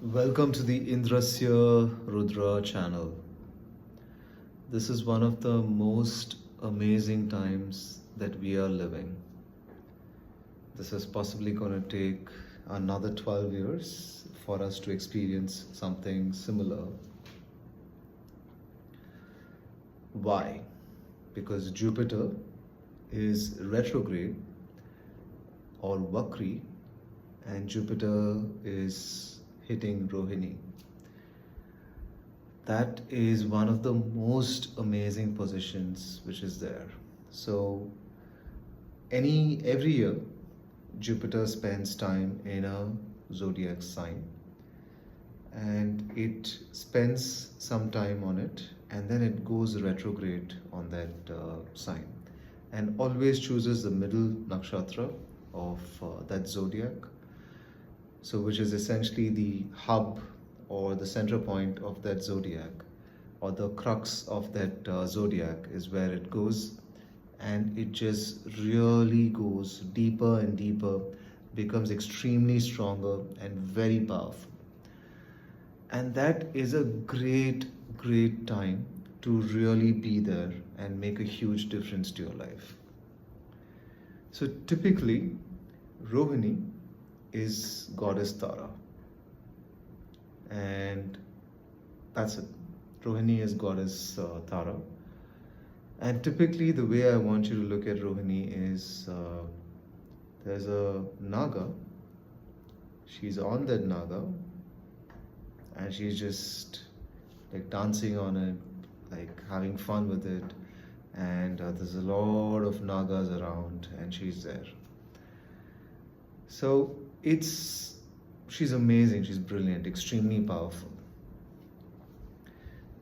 Welcome to the Indrasyarudra channel. This is one of the most amazing times that we are living. This is possibly going to take another 12 years for us to experience something similar. Why? Because Jupiter is retrograde or VAKRI, and Jupiter is hitting Rohini. That is one of the most amazing positions which is there. So every year Jupiter spends time in a zodiac sign, and it spends some time on it, and then it goes retrograde on that sign, and always chooses the middle nakshatra of that zodiac, so which is essentially the hub or the center point of that zodiac, or the crux of that zodiac is where it goes, and it just really goes deeper and deeper, becomes extremely stronger and very powerful. And that is a great time to really be there and make a huge difference to your life. So typically, Rohini is goddess Tara, and that's it. Rohini is goddess Tara, and typically the way I want you to look at Rohini is there's a Naga. She's on that Naga, and she's just like dancing on it, like having fun with it, and there's a lot of Nagas around, and she's there. So she's amazing, she's brilliant, extremely powerful.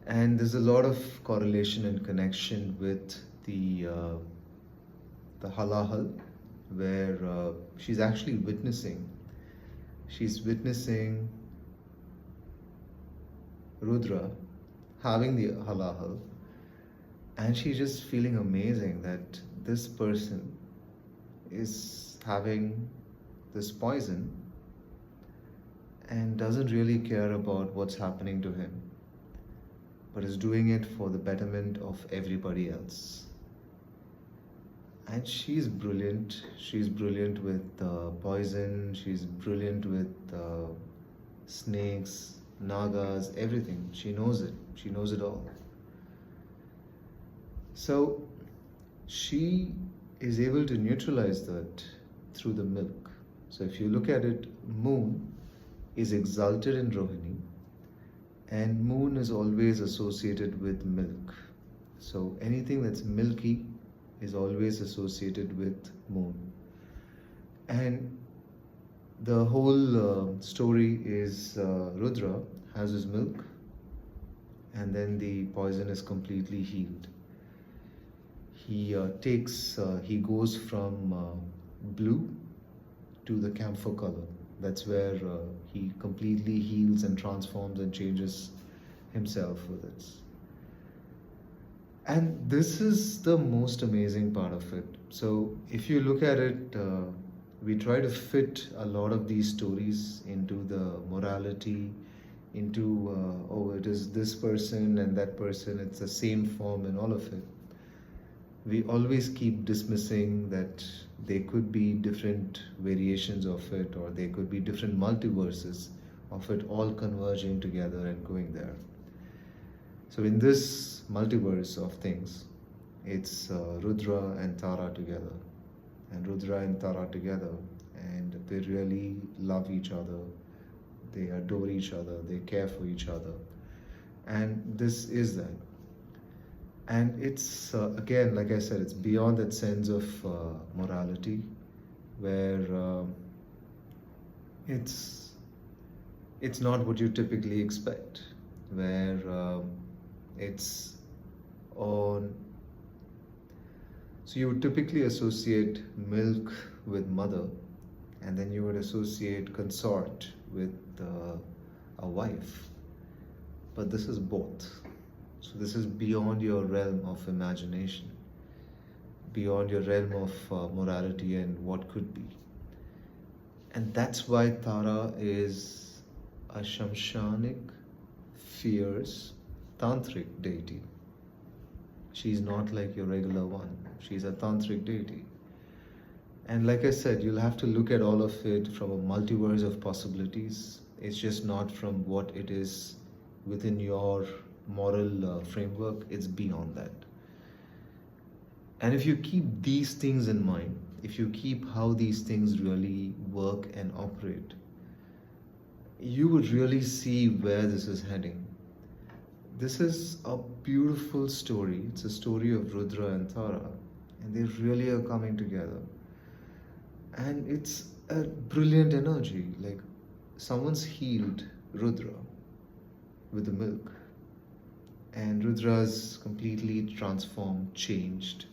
And there's a lot of correlation and connection with the halahal, where she's actually witnessing Rudra having the halahal, and she's just feeling amazing that this person is having this poison and doesn't really care about what's happening to him, but is doing it for the betterment of everybody else. And she's brilliant. She's brilliant with poison, she's brilliant with snakes, nagas, everything. She knows it all. So she is able to neutralize that through the milk. So if you look at it, moon is exalted in Rohini, and moon is always associated with milk. So anything that's milky is always associated with moon. And the whole story is Rudra has his milk, and then the poison is completely healed. He goes from blue to the camphor color. That's where he completely heals and transforms and changes himself with it. And this is the most amazing part of it. So if you look at it, we try to fit a lot of these stories into the morality, into it is this person and that person, it's the same form and all of it. We always keep dismissing that there could be different variations of it, or there could be different multiverses of it all converging together and going there. So in this multiverse of things, it's Rudra and Tara together, and Rudra and Tara together, and they really love each other, they adore each other, they care for each other, and this is that. And it's again, like I said, it's beyond that sense of morality, where it's not what you typically expect, where it's on. So you would typically associate milk with mother, and then you would associate consort with a wife, but this is both. So this is beyond your realm of imagination, beyond your realm of morality and what could be. And that's why Tara is a shamshanic, fierce, tantric deity. She's not like your regular one. She's a tantric deity. And like I said, you'll have to look at all of it from a multiverse of possibilities. It's just not from what it is within your moral framework, it's beyond that. And if you keep these things in mind, if you keep how these things really work and operate, you would really see where this is heading. This is a beautiful story. It's a story of Rudra and Tara, and they really are coming together. And it's a brilliant energy. Like someone's healed Rudra with the milk, and Rudra's completely transformed, changed,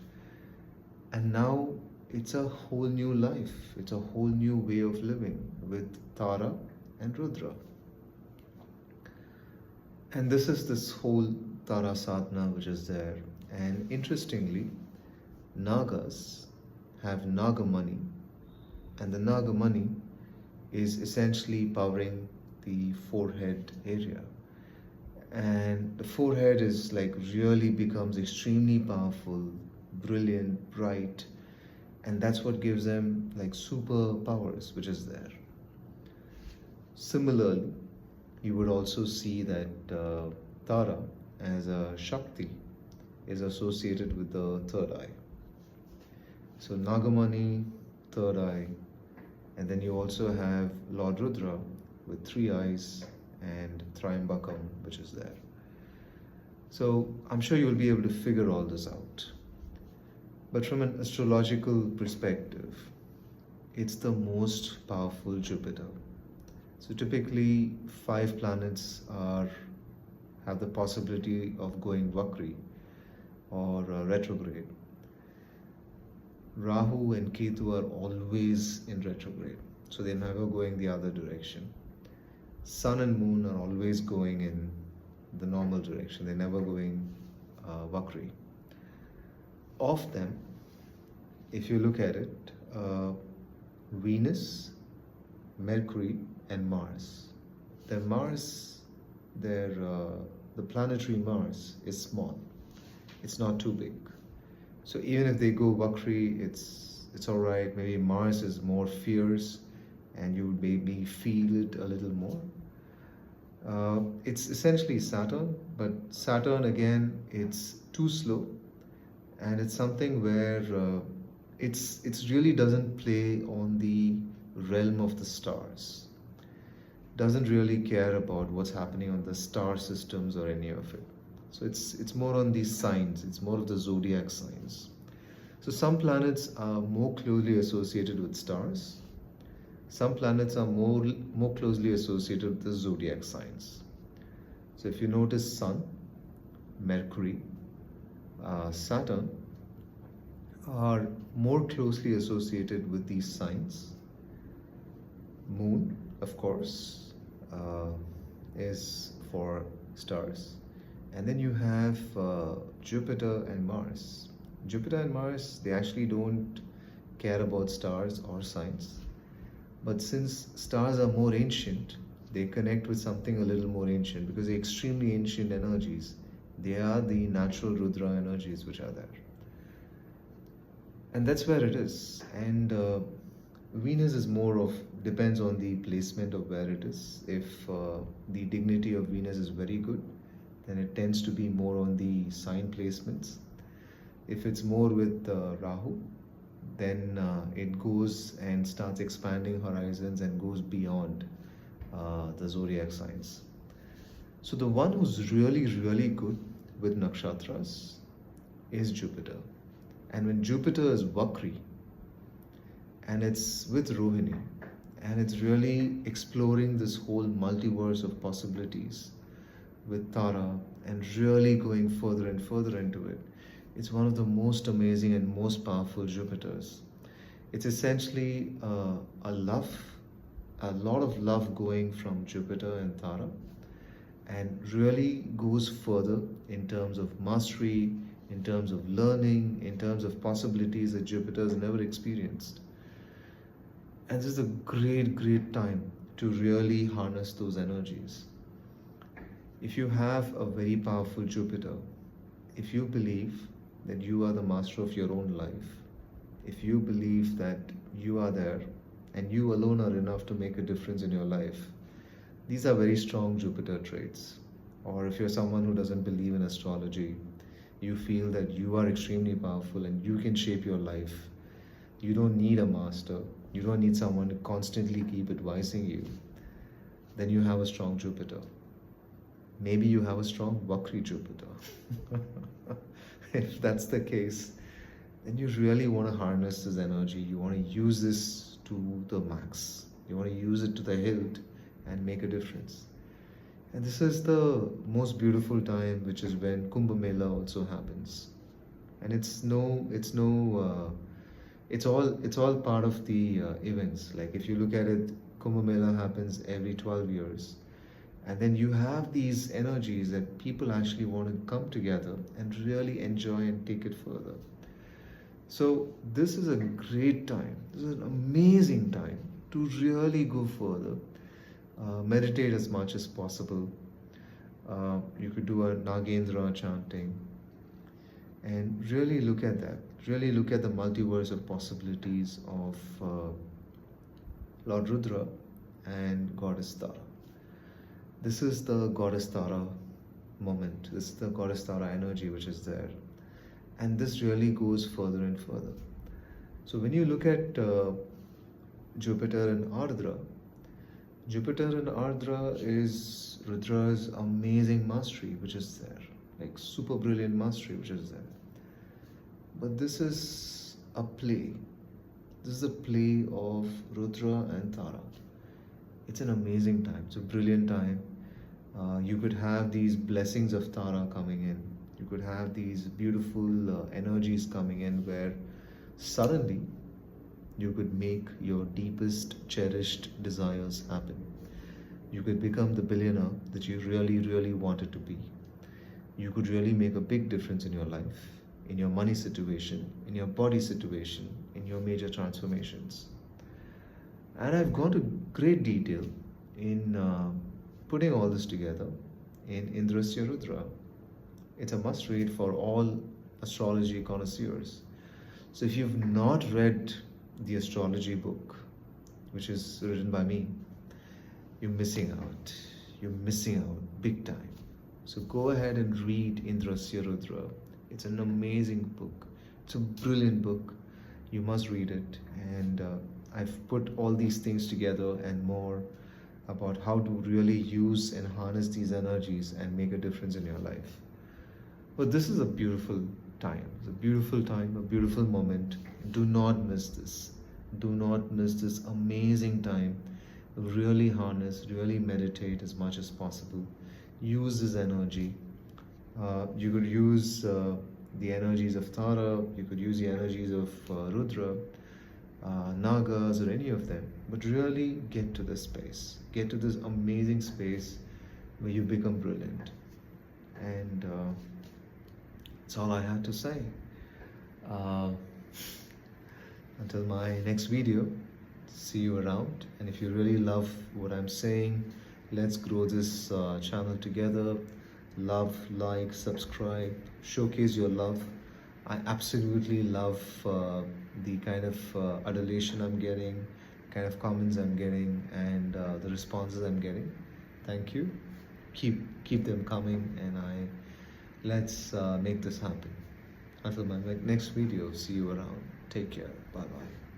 and now it's a whole new life. It's a whole new way of living with Tara and Rudra. And this is this whole Tara sadhana which is there. And interestingly, Nagas have Nagamani, and the Nagamani is essentially powering the forehead area. And the forehead is like really becomes extremely powerful, brilliant, bright, and that's what gives them like superpowers, which is there. Similarly, you would also see that Tara as a Shakti is associated with the third eye. So Nagamani, third eye, and then you also have Lord Rudra with 3 eyes and Triambakam, which is there. So I'm sure you'll be able to figure all this out. But from an astrological perspective, it's the most powerful Jupiter. So typically 5 planets have the possibility of going VAKRI or retrograde. Rahu and Ketu are always in retrograde, so they're never going the other direction. Sun and Moon are always going in the normal direction, they're never going VAKRI. Of them, if you look at it, Venus, Mercury and Mars. The planetary Mars is small. It's not too big. So even if they go Vakri, it's all right. Maybe Mars is more fierce and you would maybe feel it a little more. It's essentially Saturn, but Saturn again, it's too slow, and it's something where it's really doesn't play on the realm of the stars. Doesn't really care about what's happening on the star systems or any of it. So it's more on these signs, it's more of the zodiac signs. So some planets are more closely associated with stars. Some planets are more closely associated with the zodiac signs. So if you notice Sun, Mercury, Saturn are more closely associated with these signs. Moon, of course, is for stars. And then you have Jupiter and Mars. Jupiter and Mars, they actually don't care about stars or signs. But since stars are more ancient, they connect with something a little more ancient because they're extremely ancient energies. They are the natural Rudra energies which are there. And that's where it is. And Venus is more of, depends on the placement of where it is. If the dignity of Venus is very good, then it tends to be more on the sign placements. If it's more with Rahu, then it goes and starts expanding horizons and goes beyond the zodiac signs. So the one who's really, really good with nakshatras is Jupiter. And when Jupiter is Vakri, and it's with Rohini, and it's really exploring this whole multiverse of possibilities with Tara and really going further and further into it, it's one of the most amazing and most powerful Jupiters. It's essentially a lot of love going from Jupiter and Tara, and really goes further in terms of mastery, in terms of learning, in terms of possibilities that Jupiter has never experienced. And this is a great, great time to really harness those energies. If you have a very powerful Jupiter, if you believe that you are the master of your own life, if you believe that you are there and you alone are enough to make a difference in your life, these are very strong Jupiter traits. Or if you're someone who doesn't believe in astrology, you feel that you are extremely powerful and you can shape your life. You don't need a master. You don't need someone to constantly keep advising you. Then you have a strong Jupiter. Maybe you have a strong VAKRI Jupiter. If that's the case, then you really want to harness this energy. You want to use this to the max. You want to use it to the hilt and make a difference. And this is the most beautiful time, which is when Kumbh Mela also happens. And it's all part of the events. Like if you look at it, Kumbh Mela happens every 12 years. And then you have these energies that people actually want to come together and really enjoy and take it further. So this is a great time. This is an amazing time to really go further. Meditate as much as possible. You could do a Nagendra chanting and really look at that. Really look at the multiverse of possibilities of Lord Rudra and Goddess Tara. This is the Goddess Tara moment. This is the Goddess Tara energy which is there. And this really goes further and further. So when you look at Jupiter and Ardra, Jupiter and Ardra is Rudra's amazing mastery which is there. Like super brilliant mastery which is there. But this is a play. This is a play of Rudra and Tara. It's an amazing time. It's a brilliant time. You could have these blessings of Tara coming in. You could have these beautiful energies coming in where suddenly you could make your deepest cherished desires happen. You could become the billionaire that you really, really wanted to be. You could really make a big difference in your life, in your money situation, in your body situation, in your major transformations. And I've gone to great detail in putting all this together in INDRASYARUDRA. It's a must read for all astrology connoisseurs. So if you've not read the astrology book, which is written by me, you're missing out. You're missing out big time. So go ahead and read INDRASYARUDRA. It's an amazing book. It's a brilliant book. You must read it. And I've put all these things together and more about how to really use and harness these energies and make a difference in your life. But this is a beautiful time. It's a beautiful time, a beautiful moment. Do not miss this. Do not miss this amazing time. Really harness, really meditate as much as possible. Use this energy. You could use the energies of Tara, you could use the energies of Rudra, Nagas, or any of them. But really get to this space. Get to this amazing space where you become brilliant. And that's all I had to say. Until my next video, see you around. And if you really love what I'm saying, let's grow this channel together. Love, like, subscribe, showcase your love. I absolutely love the kind of adulation I'm getting, kind of comments I'm getting, and the responses I'm getting. Thank you. Keep them coming, and let's make this happen. Until my next video, see you around. Take care. Bye bye.